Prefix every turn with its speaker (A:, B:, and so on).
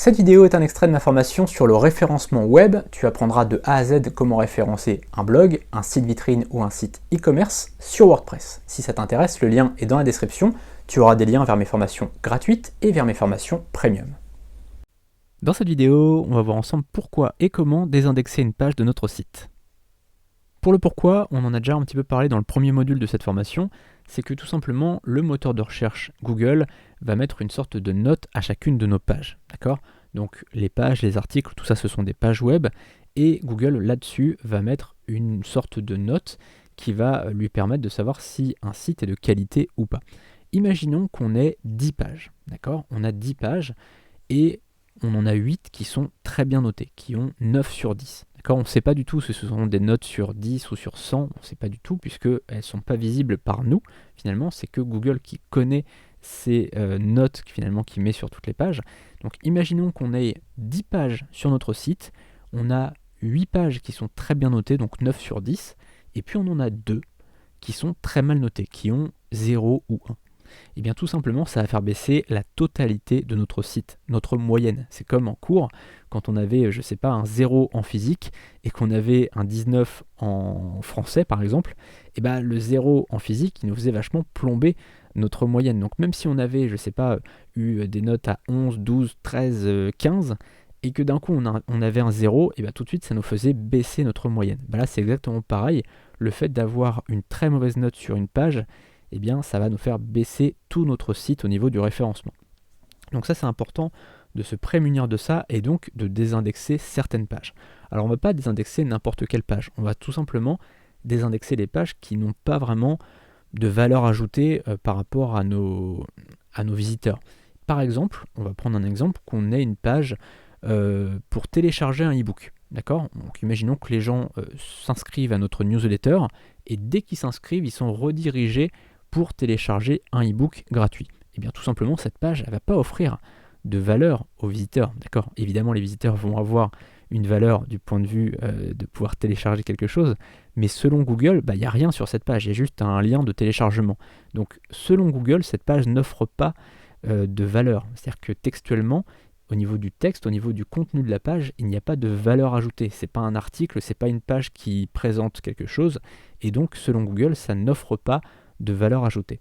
A: Cette vidéo est un extrait de ma formation sur le référencement web. Tu apprendras de A à Z comment référencer un blog, un site vitrine ou un site e-commerce sur WordPress. Si ça t'intéresse, le lien est dans la description. Tu auras des liens vers mes formations gratuites et vers mes formations premium.
B: Dans cette vidéo, on va voir ensemble pourquoi et comment désindexer une page de notre site. Pour le pourquoi, on en a déjà un petit peu parlé dans le premier module de cette formation, c'est que tout simplement, le moteur de recherche Google va mettre une sorte de note à chacune de nos pages, d'accord ? Donc les pages, les articles, tout ça ce sont des pages web, et Google là-dessus va mettre une sorte de note qui va lui permettre de savoir si un site est de qualité ou pas. Imaginons qu'on ait 10 pages, d'accord ? On a 10 pages, et on en a 8 qui sont très bien notées, qui ont 9 sur 10. D'accord, on ne sait pas du tout si ce sont des notes sur 10 ou sur 100, on ne sait pas du tout puisqu'elles ne sont pas visibles par nous. Finalement, c'est que Google qui connaît ces notes finalement qu'il met sur toutes les pages. Donc imaginons qu'on ait 10 pages sur notre site, on a 8 pages qui sont très bien notées, donc 9 sur 10, et puis on en a 2 qui sont très mal notées, qui ont 0 ou 1. Et bien tout simplement, ça va faire baisser la totalité de notre site, notre moyenne. C'est comme en cours, quand on avait, je sais pas, un 0 en physique et qu'on avait un 19 en français par exemple, et ben le 0 en physique, il nous faisait vachement plomber notre moyenne. Donc même si on avait, je sais pas, eu des notes à 11, 12, 13, 15, et que d'un coup on avait un 0, et bien tout de suite ça nous faisait baisser notre moyenne. Ben là c'est exactement pareil, le fait d'avoir une très mauvaise note sur une page, eh bien ça va nous faire baisser tout notre site au niveau du référencement. Donc ça c'est important de se prémunir de ça et donc de désindexer certaines pages. Alors on ne va pas désindexer n'importe quelle page, on va tout simplement désindexer les pages qui n'ont pas vraiment de valeur ajoutée par rapport à nos visiteurs. Par exemple, on va prendre un exemple qu'on ait une page pour télécharger un e-book. D'accord ? Donc imaginons que les gens s'inscrivent à notre newsletter et dès qu'ils s'inscrivent, ils sont redirigés pour télécharger un e-book gratuit. Et bien tout simplement, cette page, elle ne va pas offrir de valeur aux visiteurs. D'accord ? Évidemment, les visiteurs vont avoir une valeur du point de vue de pouvoir télécharger quelque chose, mais selon Google, il n'y a rien sur cette page, il y a juste un lien de téléchargement. Donc selon Google, cette page n'offre pas de valeur. C'est-à-dire que textuellement, au niveau du texte, au niveau du contenu de la page, il n'y a pas de valeur ajoutée. Ce n'est pas un article, ce n'est pas une page qui présente quelque chose, et donc selon Google, ça n'offre pas de valeur ajoutée.